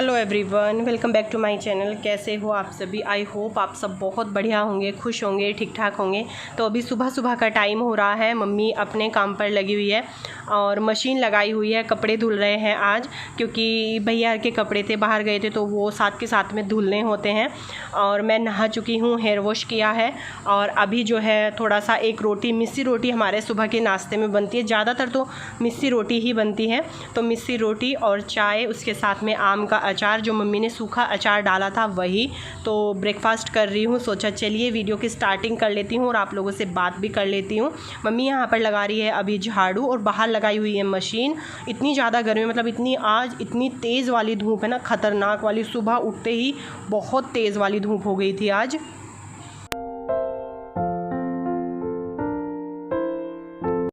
Hello everyone, welcome back to my channel. कैसे हो आप सभी? आई होप आप सब बहुत बढ़िया होंगे, खुश होंगे, ठीक ठाक होंगे। तो अभी सुबह सुबह का टाइम हो रहा है, मम्मी अपने काम पर लगी हुई है और मशीन लगाई हुई है। कपड़े धुल रहे हैं आज, क्योंकि भैया के कपड़े थे, बाहर गए थे तो वो साथ के साथ में धुलने होते हैं। और मैं नहा चुकी हूँ, हेयर वॉश किया है और अभी जो है थोड़ा सा एक रोटी, मिस्सी रोटी हमारे सुबह के नाश्ते में बनती है। ज़्यादातर तो मिस्सी रोटी ही बनती है, तो मिस्सी रोटी और चाय, उसके साथ में आम का अचार, जो मम्मी ने सूखा अचार डाला था वही। तो ब्रेकफास्ट कर रही हूँ, सोचा चलिए वीडियो की स्टार्टिंग कर लेती हूँ और आप लोगों से बात भी कर लेती हूँ। मम्मी यहाँ पर लगा रही है अभी झाड़ू और बाहर लगाई हुई है मशीन। इतनी ज़्यादा गर्मी, मतलब इतनी आज इतनी तेज़ वाली धूप है ना, ख़तरनाक वाली। सुबह उठते ही बहुत तेज़ वाली धूप हो गई थी आज।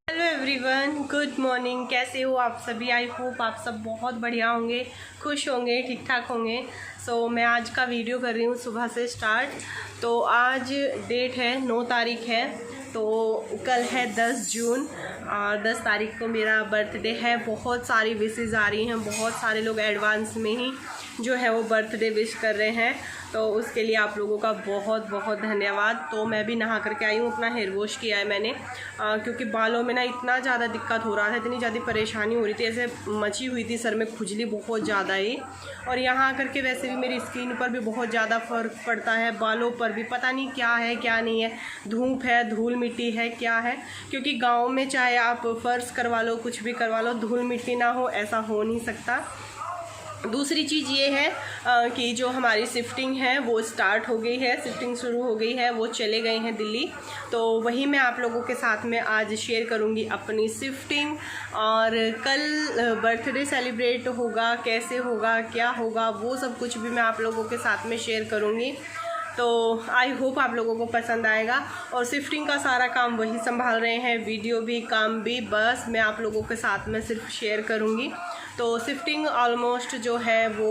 Everyone, good morning. कैसे हो आप सभी? आई होप आप सब बहुत बढ़िया होंगे, खुश होंगे, ठीक ठाक होंगे। सो मैं आज का वीडियो कर रही हूँ सुबह से स्टार्ट। तो आज डेट है 9 तारीख है, तो कल है 10 जून और 10 तारीख को मेरा बर्थडे है। बहुत सारी विशेज़ आ रही हैं, बहुत सारे लोग एडवांस में ही जो है वो बर्थडे विश कर रहे हैं, तो उसके लिए आप लोगों का बहुत बहुत धन्यवाद। तो मैं भी नहा करके आई हूँ, अपना हेयर वॉश किया है मैंने, क्योंकि बालों में ना इतना ज़्यादा दिक्कत हो रहा था, इतनी ज़्यादा परेशानी हो रही थी, ऐसे मची हुई थी सर में खुजली बहुत ज़्यादा ही। और यहाँ आकर के वैसे भी मेरी स्किन पर भी बहुत ज़्यादा फ़र्क पड़ता है, बालों पर भी पता नहीं क्या है क्या नहीं है, धूप है, धूल मिट्टी है, क्या है। क्योंकि गाँव में चाहे आप फ़र्श करवा लो, कुछ भी करवा लो, धूल मिट्टी ना हो ऐसा हो नहीं सकता। दूसरी चीज़ ये है कि जो हमारी शिफ्टिंग है वो स्टार्ट हो गई है, शिफ्टिंग शुरू हो गई है, वो चले गए हैं दिल्ली। तो वही मैं आप लोगों के साथ में आज शेयर करूंगी अपनी शिफ्टिंग। और कल बर्थडे सेलिब्रेट होगा, कैसे होगा, क्या होगा, वो सब कुछ भी मैं आप लोगों के साथ में शेयर करूंगी। तो आई होप आप लोगों को पसंद आएगा। और शिफ्टिंग का सारा काम वही संभाल रहे हैं, वीडियो भी, काम भी, बस मैं आप लोगों के साथ में सिर्फ शेयर करूंगी। तो शिफ्टिंग ऑलमोस्ट जो है वो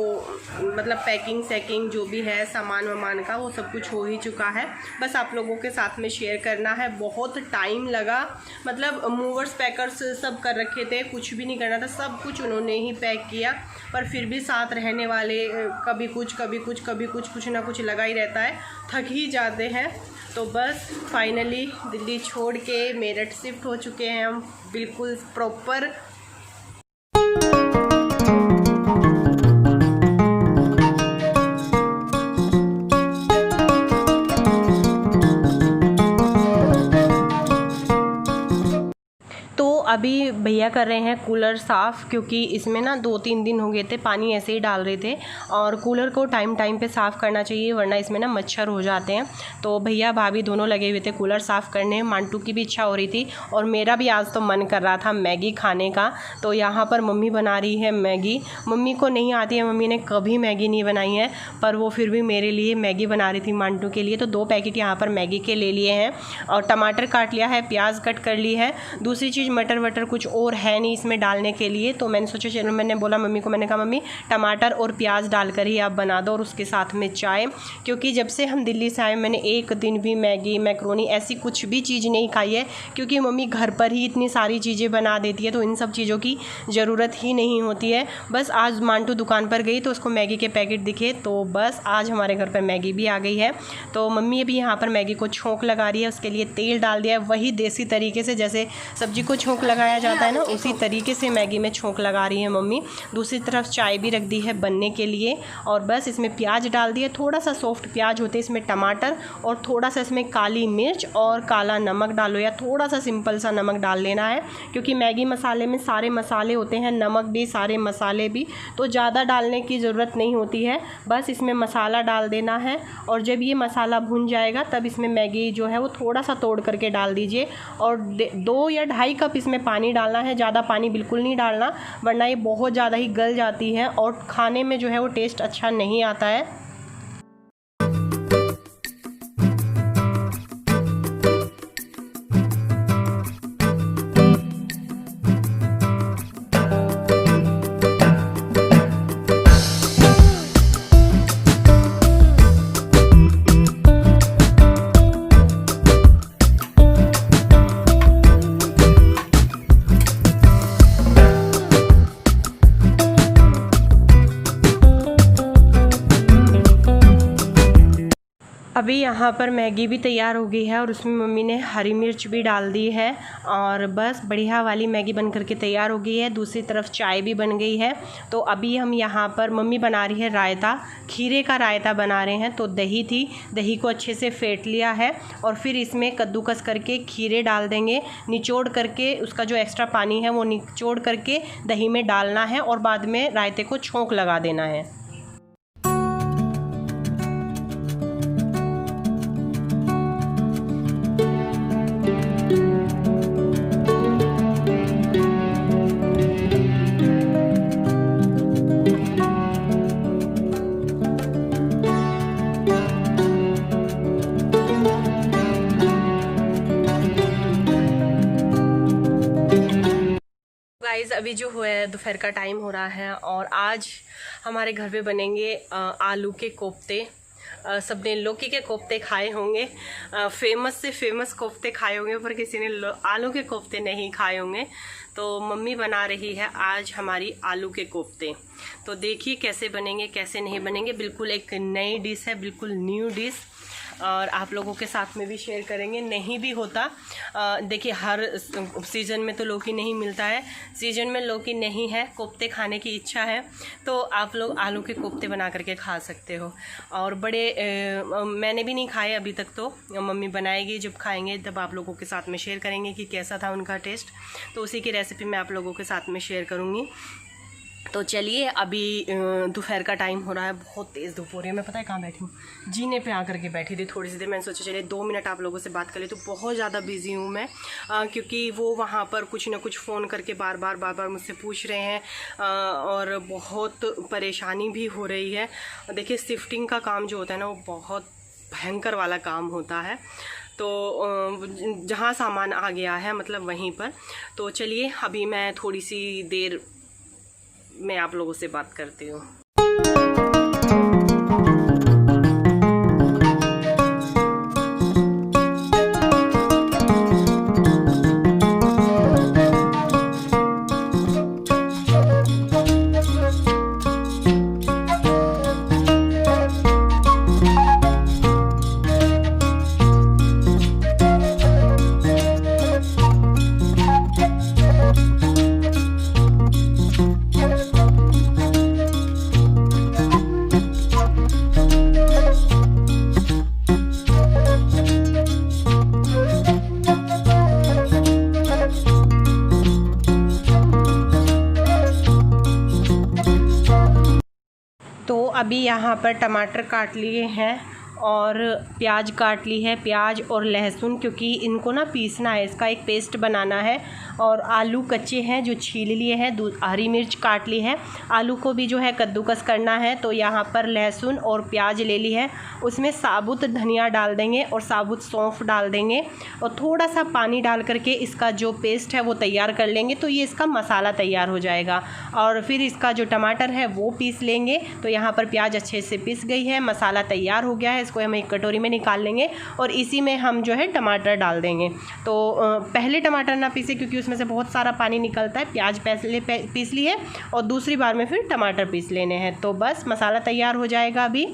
मतलब पैकिंग सैकिंग जो भी है सामान वामान का, वो सब कुछ हो ही चुका है। बस आप लोगों के साथ में शेयर करना है। बहुत टाइम लगा, मतलब मूवर्स पैकर्स सब कर रखे थे, कुछ भी नहीं करना था, सब कुछ उन्होंने ही पैक किया। पर फिर भी साथ रहने वाले कभी कुछ कभी कुछ कभी कुछ, कुछ ना कुछ लगा ही रहता है, थक ही जाते हैं। तो बस फाइनली दिल्ली छोड़ के मेरठ शिफ्ट हो चुके हैं हम, बिल्कुल प्रॉपर। अभी भैया कर रहे हैं कूलर साफ़, क्योंकि इसमें ना 2-3 दिन हो गए थे पानी ऐसे ही डाल रहे थे, और कूलर को टाइम टाइम पे साफ़ करना चाहिए, वरना इसमें ना मच्छर हो जाते हैं। तो भैया भाभी दोनों लगे हुए थे कूलर साफ़ करने। मांटू की भी इच्छा हो रही थी और मेरा भी आज तो मन कर रहा था मैगी खाने का। तो यहाँ पर मम्मी बना रही है मैगी। मम्मी को नहीं आती है, मम्मी ने कभी मैगी नहीं बनाई है, पर वो फिर भी मेरे लिए मैगी बना रही थी, मांटू के लिए। तो 2 पैकेट यहाँ पर मैगी के ले लिए हैं और टमाटर काट लिया है, प्याज कट कर ली है। दूसरी चीज़ मटर वटर कुछ और है नहीं इसमें डालने के लिए, तो मैंने सोचा चलो, मैंने बोला मम्मी को, मैंने कहा मम्मी टमाटर और प्याज डालकर ही आप बना दो, और उसके साथ में चाय। क्योंकि जब से हम दिल्ली से आए मैंने एक दिन भी मैगी मैक्रोनी ऐसी कुछ भी चीज़ नहीं खाई है, क्योंकि मम्मी घर पर ही इतनी सारी चीज़ें बना देती है, तो इन सब चीज़ों की ज़रूरत ही नहीं होती है। बस आज मांटू दुकान पर गई तो उसको मैगी के पैकेट दिखे, तो बस आज हमारे घर पर मैगी भी आ गई है। तो मम्मी अभी यहाँ पर मैगी को छोंक लगा रही है, उसके लिए तेल डाल दिया है, वही देसी तरीके से जैसे सब्जी को छोंक लगाया जाता है ना, उसी तरीके से मैगी में छोंक लगा रही है मम्मी। दूसरी तरफ चाय भी रख दी है बनने के लिए, और बस इसमें प्याज डाल दिए, थोड़ा सा सॉफ्ट प्याज होते, इसमें टमाटर और थोड़ा सा इसमें काली मिर्च और काला नमक डालो, या थोड़ा सा सिंपल सा नमक डाल लेना है, क्योंकि मैगी मसाले में सारे मसाले होते हैं, नमक भी, सारे मसाले भी, तो ज़्यादा डालने की ज़रूरत नहीं होती है। बस इसमें मसाला डाल देना है, और जब ये मसाला भुन जाएगा तब इसमें मैगी जो है वो थोड़ा सा तोड़ करके डाल दीजिए, और 2 या 2.5 कप इसमें पानी डालना है। ज़्यादा पानी बिल्कुल नहीं डालना, वरना ये बहुत ज़्यादा ही गल जाती है और खाने में जो है वो टेस्ट अच्छा नहीं आता है। यहाँ पर मैगी भी तैयार हो गई है और उसमें मम्मी ने हरी मिर्च भी डाल दी है और बस बढ़िया वाली मैगी बन करके तैयार हो गई है। दूसरी तरफ चाय भी बन गई है। तो अभी हम यहाँ पर मम्मी बना रही है रायता, खीरे का रायता बना रहे हैं। तो दही थी, दही को अच्छे से फेंट लिया है और फिर इसमें कद्दूकस करके खीरे डाल देंगे, निचोड़ करके उसका जो एक्स्ट्रा पानी है वो निचोड़ करके दही में डालना है और बाद में रायते को छोंक लगा देना है। गाइस अभी जो हुआ है दोपहर का टाइम हो रहा है और आज हमारे घर पे बनेंगे आलू के कोफ्ते। सबने लौकी के कोफ्ते खाए होंगे, फेमस से फेमस कोफ्ते खाए होंगे, पर किसी ने आलू के कोफ्ते नहीं खाए होंगे। तो मम्मी बना रही है आज हमारी आलू के कोफ्ते। तो देखिए कैसे बनेंगे कैसे नहीं बनेंगे। बिल्कुल एक नई डिश है, बिल्कुल न्यू डिश, और आप लोगों के साथ में भी शेयर करेंगे। नहीं भी होता, देखिए हर सीज़न में तो लौकी नहीं मिलता है, सीज़न में लौकी नहीं है, कोफ्ते खाने की इच्छा है तो आप लोग आलू के कोफ्ते बना करके खा सकते हो। और बड़े मैंने भी नहीं खाए अभी तक, तो मम्मी बनाएगी, जब खाएंगे तब आप लोगों के साथ में शेयर करेंगे कि कैसा था उनका टेस्ट। तो उसी की रेसिपी मैं आप लोगों के साथ में शेयर करूँगी। तो चलिए, अभी दोपहर का टाइम हो रहा है, बहुत तेज़ धूप हो रही है। मैं पता है कहाँ बैठी हूँ, जीने पे आकर के बैठी थी थोड़ी सी देर। मैंने सोचा चलिए 2 मिनट आप लोगों से बात कर ले। तो बहुत ज़्यादा बिजी हूँ मैं, क्योंकि वो वहाँ पर कुछ ना कुछ फ़ोन करके बार बार मुझसे पूछ रहे हैं और बहुत परेशानी भी हो रही है। देखिए शिफ्टिंग का काम जो होता है ना, वो बहुत भयंकर वाला काम होता है। तो जहाँ सामान आ गया है मतलब वहीं पर। तो चलिए अभी मैं थोड़ी सी देर मैं आप लोगों से बात करती हूँ। तो अभी यहाँ पर टमाटर काट लिए हैं और प्याज काट ली है, प्याज और लहसुन, क्योंकि इनको ना पीसना है, इसका एक पेस्ट बनाना है। और आलू कच्चे हैं जो छील लिए हैं, हरी मिर्च काट ली है, आलू को भी जो है कद्दूकस करना है। तो यहाँ पर लहसुन और प्याज ले ली है, उसमें साबुत धनिया डाल देंगे और साबुत सौंफ डाल देंगे और थोड़ा सा पानी डाल करके इसका जो पेस्ट है वो तैयार कर लेंगे। तो ये इसका मसाला तैयार हो जाएगा। और फिर इसका जो टमाटर है वो पीस लेंगे। तो यहाँ पर प्याज अच्छे से पिस गई है, मसाला तैयार हो गया है, इसको हम एक कटोरी में निकाल लेंगे और इसी में हम जो है टमाटर डाल देंगे। तो पहले टमाटर ना पीसे, क्योंकि उसमें से बहुत सारा पानी निकलता है। प्याज पहले पीस ली है और दूसरी बार में फिर टमाटर पीस लेने हैं। तो बस मसाला तैयार हो जाएगा अभी।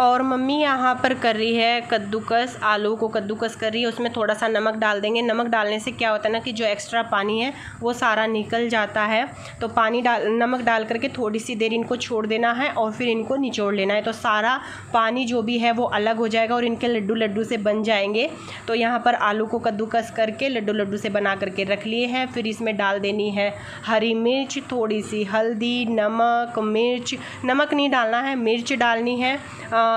और मम्मी यहाँ पर कर रही है कद्दूकस, आलू को कद्दूकस कर रही है, उसमें थोड़ा सा नमक डाल देंगे। नमक डालने से क्या होता है ना कि जो एक्स्ट्रा पानी है वो सारा निकल जाता है। तो नमक डाल करके थोड़ी सी देर इनको छोड़ देना है और फिर इनको निचोड़ लेना है। तो सारा पानी जो भी है वो अलग हो जाएगा और इनके लड्डू लड्डू से बन जाएंगे। तो यहाँ पर आलू को कद्दूकस करके लड्डू लड्डू से बना करके रख लिए हैं। फिर इसमें डाल देनी है हरी मिर्च, थोड़ी सी हल्दी, नमक, मिर्च, नमक नहीं डालना है, मिर्च डालनी है,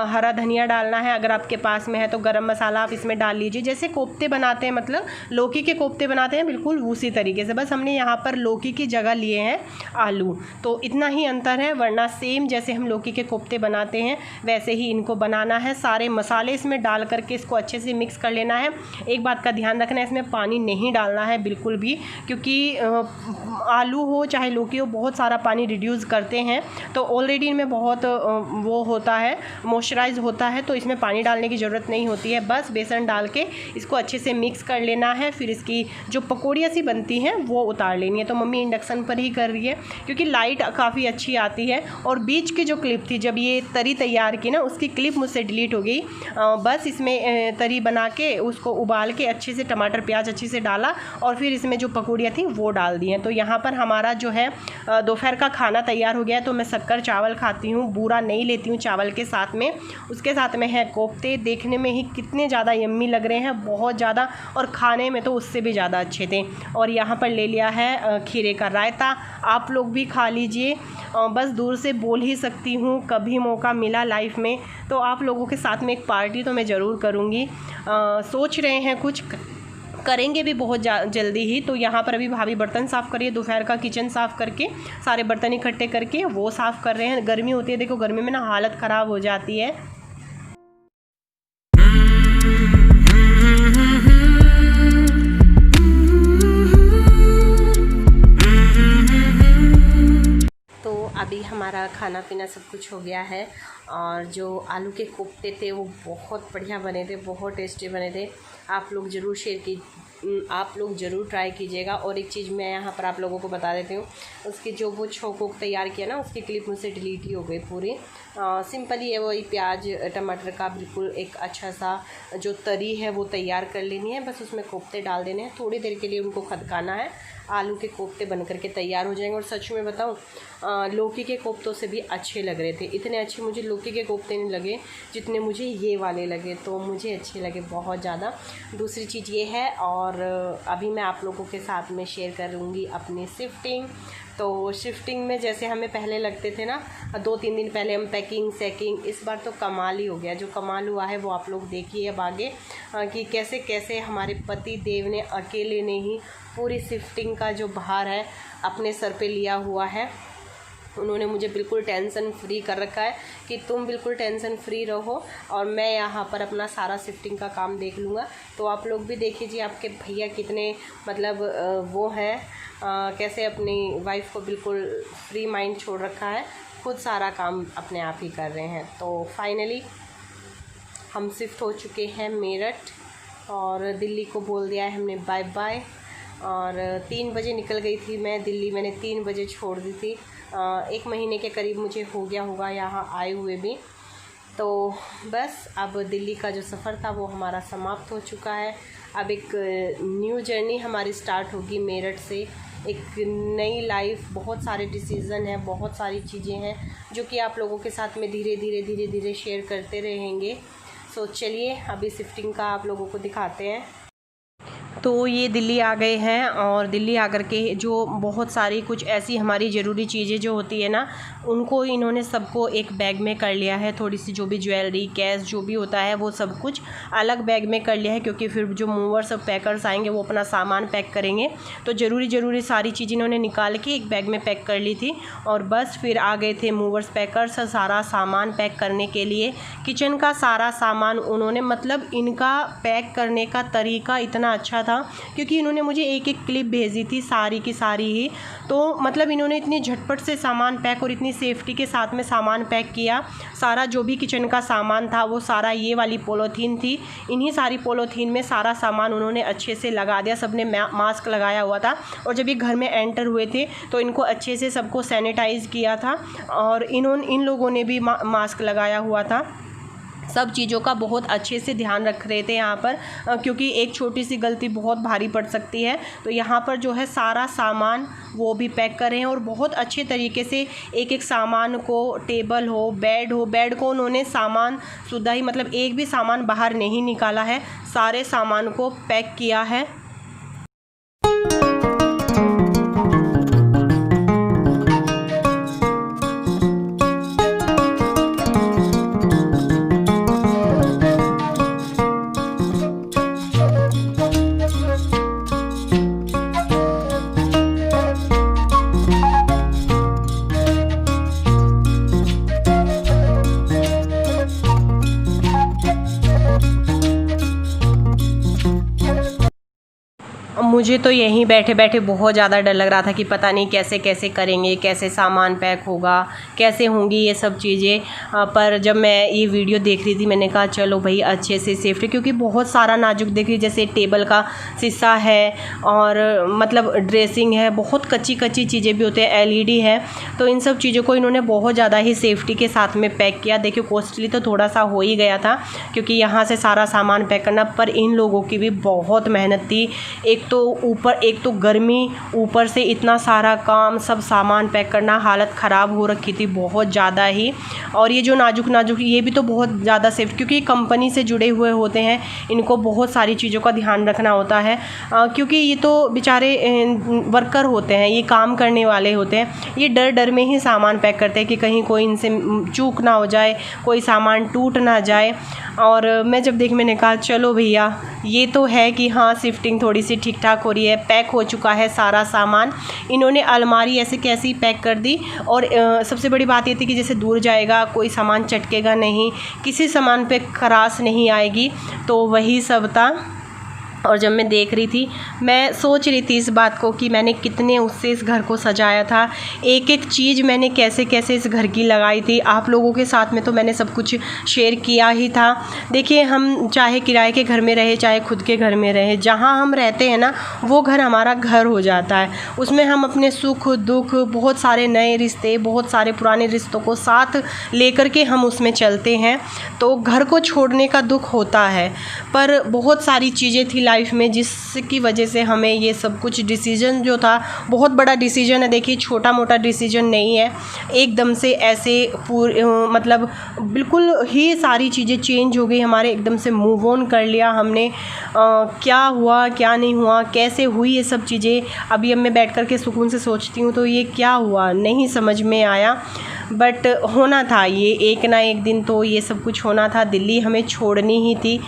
हरा धनिया डालना है, अगर आपके पास में है तो गरम मसाला आप इसमें डाल लीजिए। जैसे कोफ्ते बनाते हैं, मतलब लौकी के कोफ्ते बनाते हैं, बिल्कुल उसी तरीके से, बस हमने यहाँ पर लौकी की जगह लिए हैं आलू, तो इतना ही अंतर है। वरना सेम जैसे हम लौकी के कोफ्ते बनाते हैं वैसे ही इनको बनाना है। सारे मसाले इसमें डाल करके इसको अच्छे से मिक्स कर लेना है। एक बात का ध्यान रखना है, इसमें पानी नहीं डालना है बिल्कुल भी, क्योंकि आलू हो चाहे लौकी हो बहुत सारा पानी रिड्यूस करते हैं, तो ऑलरेडी इनमें बहुत वो होता है, मॉइस्चराइज होता है, तो इसमें पानी डालने की ज़रूरत नहीं होती है। बस बेसन डाल के इसको अच्छे से मिक्स कर लेना है। फिर इसकी जो पकौड़ियाँ सी बनती हैं वो उतार लेनी है। तो मम्मी इंडक्शन पर ही कर रही है क्योंकि लाइट काफ़ी अच्छी आती है। और बीच की जो क्लिप थी जब ये तरी तैयार की ना, उसकी क्लिप मुझसे डिलीट हो गई। बस इसमें तरी बना के उसको उबाल के अच्छे से टमाटर प्याज अच्छे से डाला और फिर इसमें जो पकौड़ियाँ थी वो डाल दी हैं। तो यहाँ पर हमारा जो है दोपहर का खाना तैयार हो गया है। तो मैं शक्कर चावल खाती हूँ, बूरा नहीं लेती हूँ चावल के साथ में। उसके साथ में है कोफ्ते, देखने में ही कितने ज़्यादा यम्मी लग रहे हैं, बहुत ज़्यादा, और खाने में तो उससे भी ज़्यादा अच्छे थे। और यहाँ पर ले लिया है खीरे का रायता। आप लोग भी खा लीजिए। बस दूर से बोल ही सकती हूँ, कभी मौका मिला लाइफ में तो आप लोगों के साथ में एक पार्टी तो मैं ज़रूर करूँगी। सोच रहे हैं कुछ करेंगे भी बहुत जल्दी ही। तो यहाँ पर अभी भाभी बर्तन साफ़ कर रही है, दोपहर का किचन साफ़ करके सारे बर्तन इकट्ठे करके वो साफ़ कर रहे हैं। गर्मी होती है, देखो गर्मी में ना हालत ख़राब हो जाती है। अभी हमारा खाना पीना सब कुछ हो गया है और जो आलू के कोफ्ते थे वो बहुत बढ़िया बने थे, बहुत टेस्टी बने थे। आप लोग ज़रूर ट्राई कीजिएगा। और एक चीज़ मैं यहाँ पर आप लोगों को बता देती हूँ, उसकी जो वो छोक तैयार किया ना, उसकी क्लिप मुझसे डिलीट ही हो गई पूरी। सिंपली है वही प्याज टमाटर का बिल्कुल एक अच्छा सा जो तरी है वो तैयार कर लेनी है। बस उसमें कोफ्ते डाल देने हैं, थोड़ी देर के लिए उनको खदकाना है। आलू के कोफ्ते बन करके तैयार हो जाएंगे। और सच में बताऊँ, लौकी के कोफ्तों से भी अच्छे लग रहे थे। इतने अच्छे मुझे लौकी के कोफ्ते नहीं लगे जितने मुझे ये वाले लगे, तो मुझे अच्छे लगे बहुत ज़्यादा। दूसरी चीज़ ये है, और अभी मैं आप लोगों के साथ में शेयर करूँगी अपनी शिफ्टिंग। तो शिफ्टिंग में जैसे हमें पहले लगते थे ना, 2-3 दिन पहले हम पैकिंग सैकिंग, इस बार तो कमाल ही हो गया। जो कमाल हुआ है वो आप लोग देखिए अब आगे, कि कैसे कैसे हमारे पति देव ने अकेले ने ही पूरी शिफ्टिंग का जो भार है अपने सर पे लिया हुआ है। उन्होंने मुझे बिल्कुल टेंशन फ्री कर रखा है कि तुम बिल्कुल टेंशन फ्री रहो और मैं यहाँ पर अपना सारा शिफ्टिंग का काम देख लूँगा। तो आप लोग भी देख लीजिए आपके भैया कितने मतलब वो हैं, कैसे अपनी वाइफ को बिल्कुल फ्री माइंड छोड़ रखा है, खुद सारा काम अपने आप ही कर रहे हैं। तो फाइनली हम शिफ्ट हो चुके हैं मेरठ और दिल्ली को बोल दिया है हमने बाय बाय। और 3 बजे निकल गई थी मैं दिल्ली, मैंने 3 बजे छोड़ दी थी। 1 महीने के करीब मुझे हो गया होगा यहाँ आए हुए भी। तो बस अब दिल्ली का जो सफ़र था वो हमारा समाप्त हो चुका है। अब एक न्यू जर्नी हमारी स्टार्ट होगी मेरठ से, एक नई लाइफ। बहुत सारे डिसीज़न हैं, बहुत सारी चीज़ें हैं जो कि आप लोगों के साथ में धीरे धीरे शेयर करते रहेंगे। सो चलिए अभी शिफ्टिंग का आप लोगों को दिखाते हैं। तो ये दिल्ली आ गए हैं और दिल्ली आकर के जो बहुत सारी कुछ ऐसी हमारी ज़रूरी चीज़ें जो होती है ना, उनको इन्होंने सबको एक बैग में कर लिया है। थोड़ी सी जो भी ज्वेलरी कैश जो भी होता है वो सब कुछ अलग बैग में कर लिया है, क्योंकि फिर जो मूवर्स और पैकर्स आएंगे वो अपना सामान पैक करेंगे। तो ज़रूरी सारी चीज़ इन्होंने निकाल के एक बैग में पैक कर ली थी और बस फिर आ गए थे मूवर्स पैकर्स सारा सामान पैक करने के लिए। किचन का सारा सामान उन्होंने, मतलब इनका पैक करने का तरीका इतना अच्छा था क्योंकि इन्होंने मुझे एक क्लिप भेजी थी सारी की सारी ही। तो मतलब इन्होंने इतनी झटपट से सामान पैक और इतनी सेफ्टी के साथ में सामान पैक किया। सारा जो भी किचन का सामान था वो सारा ये वाली पॉलीथीन थी, इन्हीं सारी पॉलीथीन में सारा सामान उन्होंने अच्छे से लगा दिया। सबने मास्क लगाया हुआ था और जब ये घर में एंटर हुए थे तो इनको अच्छे से सबको सैनिटाइज़ किया था और इन लोगों ने भी मास्क लगाया हुआ था। सब चीज़ों का बहुत अच्छे से ध्यान रख रहे थे यहाँ पर, क्योंकि एक छोटी सी गलती बहुत भारी पड़ सकती है। तो यहाँ पर जो है सारा सामान वो भी पैक कर रहे हैं और बहुत अच्छे तरीके से एक सामान को, टेबल हो बेड को उन्होंने सामान सुधा ही, मतलब एक भी सामान बाहर नहीं निकाला है, सारे सामान को पैक किया है। मुझे तो यहीं बैठे बैठे बहुत ज़्यादा डर लग रहा था कि पता नहीं कैसे कैसे करेंगे, कैसे सामान पैक होगा, कैसे होंगी ये सब चीज़ें। पर जब मैं ये वीडियो देख रही थी मैंने कहा चलो भाई अच्छे से सेफ्टी, क्योंकि बहुत सारा नाजुक देख रही, जैसे टेबल का शीशा है और मतलब ड्रेसिंग है, बहुत कच्ची कच्ची चीज़ें भी होते हैं, LED है, तो इन सब चीज़ों को इन्होंने बहुत ज़्यादा ही सेफ्टी के साथ में पैक किया। देखिए कॉस्टली तो थोड़ा सा हो ही गया था क्योंकि यहाँ से सारा सामान पैक करना, पर इन लोगों की भी बहुत मेहनत थी। एक तो गर्मी, ऊपर से इतना सारा काम, सब सामान पैक करना, हालत ख़राब हो रखी थी बहुत ज़्यादा ही। और ये जो नाजुक ये भी तो बहुत ज़्यादा सेफ्टी, क्योंकि कंपनी से जुड़े हुए होते हैं, इनको बहुत सारी चीज़ों का ध्यान रखना होता है, क्योंकि ये तो बेचारे वर्कर होते हैं, ये काम करने वाले होते हैं, ये डर में ही सामान पैक करते हैं कि कहीं कोई इनसे चूक ना हो जाए, कोई सामान टूट ना जाए। और मैं जब मैंने कहा चलो भैया ये तो है कि हाँ शिफ्टिंग थोड़ी सी ठीक ठाक हो रही है, पैक हो चुका है सारा सामान। इन्होंने अलमारी ऐसे कैसी पैक कर दी। और सबसे बड़ी बात ये थी कि जैसे दूर जाएगा कोई सामान चटकेगा नहीं, किसी सामान पे खराश नहीं आएगी, तो वही सब था। और जब मैं देख रही थी मैं सोच रही थी इस बात को कि मैंने कितने उससे इस घर को सजाया था, एक एक चीज़ मैंने कैसे कैसे इस घर की लगाई थी। आप लोगों के साथ में तो मैंने सब कुछ शेयर किया ही था। देखिए हम चाहे किराए के घर में रहे चाहे खुद के घर में रहे, जहाँ हम रहते हैं ना वो घर हमारा घर हो जाता है। उसमें हम अपने सुख दुख, बहुत सारे नए रिश्ते, बहुत सारे पुराने रिश्तों को साथ लेकर के हम उसमें चलते हैं। तो घर को छोड़ने का दुख होता है, पर बहुत सारी चीज़ें थी लाइफ में जिसकी वजह से हमें ये सब कुछ डिसीजन जो था, बहुत बड़ा डिसीजन है। देखिए छोटा मोटा डिसीजन नहीं है, एकदम से ऐसे मतलब बिल्कुल ही सारी चीज़ें चेंज हो गई हमारे, एकदम से मूव ऑन कर लिया हमने। क्या हुआ क्या नहीं हुआ, कैसे हुई ये सब चीज़ें, अभी अब मैं बैठ कर के सुकून से सोचती हूँ तो ये क्या हुआ नहीं समझ में आया, बट होना था ये, एक ना एक दिन तो ये सब कुछ होना था। दिल्ली हमें छोड़नी ही थी।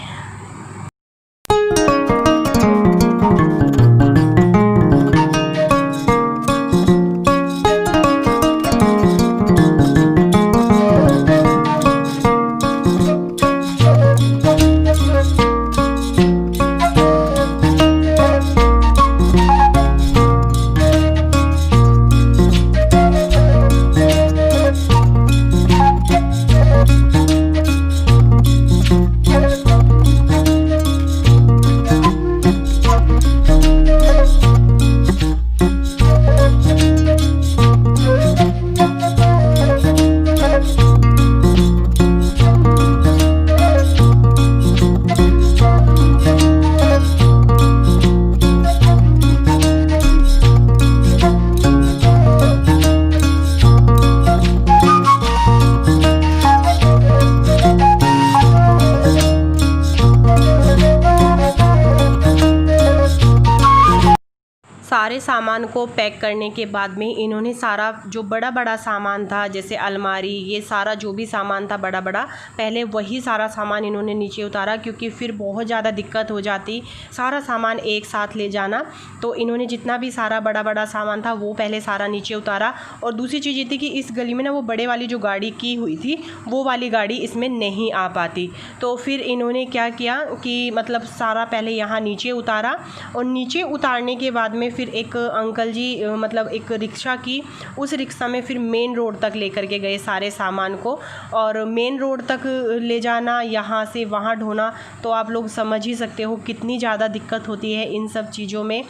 सारे सामान को पैक करने के बाद में इन्होंने सारा जो बड़ा बड़ा सामान था, जैसे अलमारी, ये सारा जो भी सामान था बड़ा बड़ा, पहले वही सारा सामान इन्होंने नीचे उतारा, क्योंकि फिर बहुत ज़्यादा दिक्कत हो जाती सारा सामान एक साथ ले जाना। तो इन्होंने जितना भी सारा बड़ा बड़ा सामान था वो पहले सारा नीचे उतारा। और दूसरी चीज़ ये थी कि इस गली में ना वो बड़े वाली जो गाड़ी की हुई थी वो वाली गाड़ी इसमें नहीं आ पाती, तो फिर इन्होंने क्या किया कि मतलब सारा पहले यहाँ नीचे उतारा। और नीचे उतारने के बाद में फिर एक अंकल जी मतलब एक रिक्शा की, उस रिक्शा में फिर मेन रोड तक लेकर के गए सारे सामान को। और मेन रोड तक ले जाना, यहाँ से वहाँ ढोना, तो आप लोग समझ ही सकते हो कितनी ज़्यादा दिक्कत होती है इन सब चीज़ों में।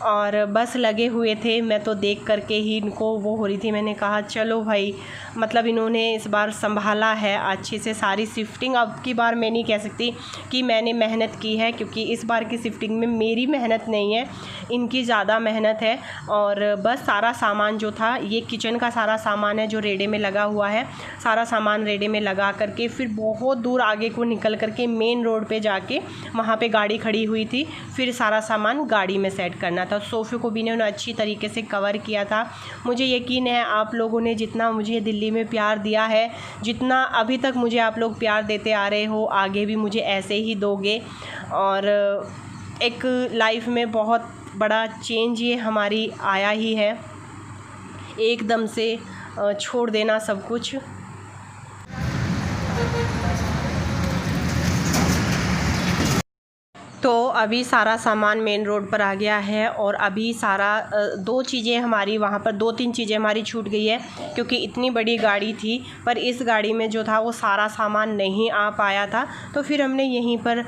और बस लगे हुए थे, मैं तो देख करके ही इनको वो हो रही थी। मैंने कहा चलो भाई, मतलब इन्होंने इस बार संभाला है अच्छे से सारी शिफ्टिंग। अब की बार मैं नहीं कह सकती कि मैंने मेहनत की है, क्योंकि इस बार की शिफ्टिंग में मेरी मेहनत नहीं है, इनकी ज़्यादा मेहनत है। और बस सारा सामान जो था, ये किचन का सारा सामान है जो रेडे में लगा हुआ है, सारा सामान रेडे में लगा करके फिर बहुत दूर आगे को निकल करके मेन रोड पे जाके वहाँ पे गाड़ी खड़ी हुई थी, फिर सारा सामान गाड़ी में सेट करना था। सोफ़े को भी इन्होंने अच्छी तरीके से कवर किया था। मुझे यकीन है आप लोगों ने जितना मुझे दिल्ली में प्यार दिया है, जितना अभी तक मुझे आप लोग प्यार देते आ रहे हो, आगे भी मुझे ऐसे ही दोगे। और एक लाइफ में बहुत बड़ा चेंज ये हमारी आया ही है, एकदम से छोड़ देना सब कुछ। तो अभी सारा सामान मेन रोड पर आ गया है और अभी सारा 2 चीज़ें हमारी वहाँ पर 2-3 चीज़ें हमारी छूट गई है क्योंकि इतनी बड़ी गाड़ी थी, पर इस गाड़ी में जो था वो सारा सामान नहीं आ पाया था। तो फिर हमने यहीं पर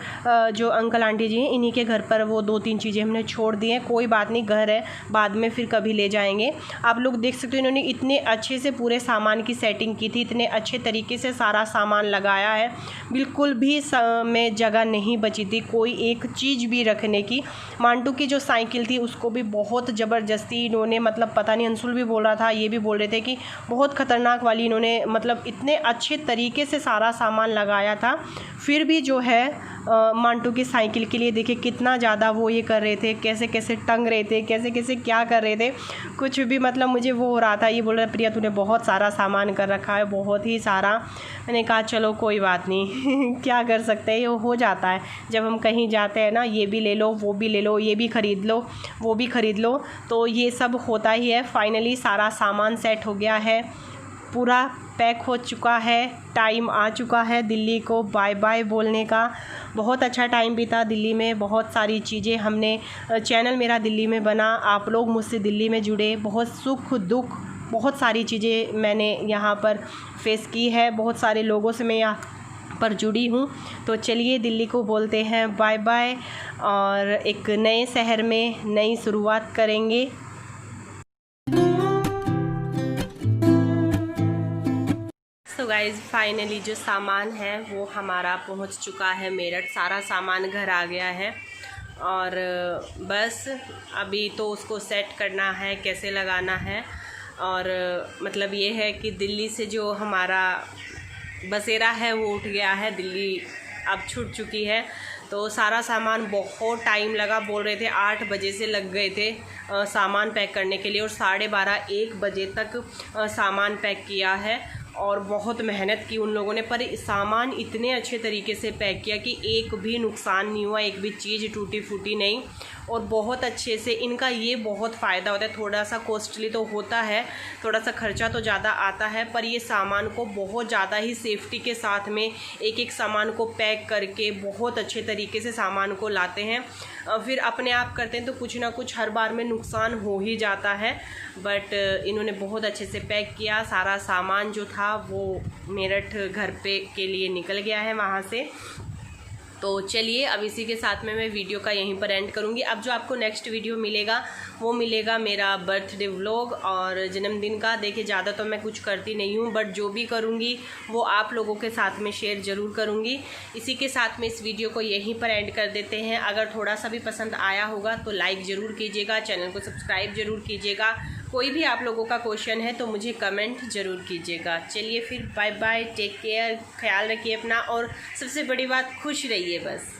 जो अंकल आंटी जी हैं इन्हीं के घर पर वो 2-3 चीज़ें हमने छोड़ दी हैं। कोई बात नहीं, घर है, बाद में फिर कभी ले जाएंगे। आप लोग देख सकते हो इन्होंने इतने अच्छे से पूरे सामान की सेटिंग की थी, इतने अच्छे तरीके से सारा सामान लगाया है, बिल्कुल भी में जगह नहीं बची थी कोई एक चीज़ भी रखने की। मांटू की जो साइकिल थी उसको भी बहुत ज़बरदस्ती इन्होंने, मतलब पता नहीं, अंशुल भी बोल रहा था, ये भी बोल रहे थे कि बहुत ख़तरनाक वाली इन्होंने, मतलब इतने अच्छे तरीके से सारा सामान लगाया था। फिर भी जो है मांटू की साइकिल के लिए देखिए कितना ज़्यादा वो ये कर रहे थे, कैसे कैसे टंग रहे थे, कैसे कैसे क्या कर रहे थे, कुछ भी मतलब मुझे वो हो रहा था। ये बोल रहा प्रिया तूने बहुत सारा सामान कर रखा है, बहुत ही सारा। मैंने कहा चलो कोई बात नहीं क्या कर सकते हैं, ये हो जाता है जब हम कहीं जाते हैं ना, ये भी ले लो, वो भी ले लो, ये भी ख़रीद लो, वो भी ख़रीद लो, तो ये सब होता ही है। फाइनली सारा सामान सेट हो गया है, पूरा पैक हो चुका है, टाइम आ चुका है दिल्ली को बाय बाय बोलने का। बहुत अच्छा टाइम बीता दिल्ली में, बहुत सारी चीज़ें हमने, चैनल मेरा दिल्ली में बना, आप लोग मुझसे दिल्ली में जुड़े, बहुत सुख दुख बहुत सारी चीज़ें मैंने यहाँ पर फेस की है, बहुत सारे लोगों से मैं यहाँ पर जुड़ी हूँ। तो चलिए दिल्ली को बोलते हैं बाय बाय और एक नए शहर में नई शुरुआत करेंगे। तो गाइज़ फाइनली जो सामान है वो हमारा पहुंच चुका है मेरठ, सारा सामान घर आ गया है और बस अभी तो उसको सेट करना है, कैसे लगाना है। और मतलब ये है कि दिल्ली से जो हमारा बसेरा है वो उठ गया है, दिल्ली अब छूट चुकी है। तो सारा सामान बहुत टाइम लगा, बोल रहे थे 8 बजे से लग गए थे सामान पैक करने के लिए और 12:30-1 बजे तक सामान पैक किया है और बहुत मेहनत की उन लोगों ने, पर सामान इतने अच्छे तरीके से पैक किया कि एक भी नुकसान नहीं हुआ, एक भी चीज़ टूटी फूटी नहीं और बहुत अच्छे से। इनका ये बहुत फ़ायदा होता है, थोड़ा सा कॉस्टली तो होता है, थोड़ा सा खर्चा तो ज़्यादा आता है, पर ये सामान को बहुत ज़्यादा ही सेफ्टी के साथ में एक एक सामान को पैक करके बहुत अच्छे तरीके से सामान को लाते हैं। फिर अपने आप करते हैं तो कुछ ना कुछ हर बार में नुकसान हो ही जाता है, बट इन्होंने बहुत अच्छे से पैक किया। सारा सामान जो था वो मेरठ घर पे के लिए निकल गया है वहाँ से। तो चलिए अब इसी के साथ में मैं वीडियो का यहीं पर एंड करूँगी। अब जो आपको नेक्स्ट वीडियो मिलेगा वो मिलेगा मेरा बर्थडे व्लॉग और जन्मदिन का। देखिए ज़्यादा तो मैं कुछ करती नहीं हूँ, बट जो भी करूँगी वो आप लोगों के साथ में शेयर ज़रूर करूँगी। इसी के साथ में इस वीडियो को यहीं पर एंड कर देते हैं। अगर थोड़ा सा भी पसंद आया होगा तो लाइक ज़रूर कीजिएगा, चैनल को सब्सक्राइब ज़रूर कीजिएगा। कोई भी आप लोगों का क्वेश्चन है तो मुझे कमेंट ज़रूर कीजिएगा। चलिए फिर बाय बाय, टेक केयर, ख्याल रखिए अपना और सबसे बड़ी बात खुश रहिए बस।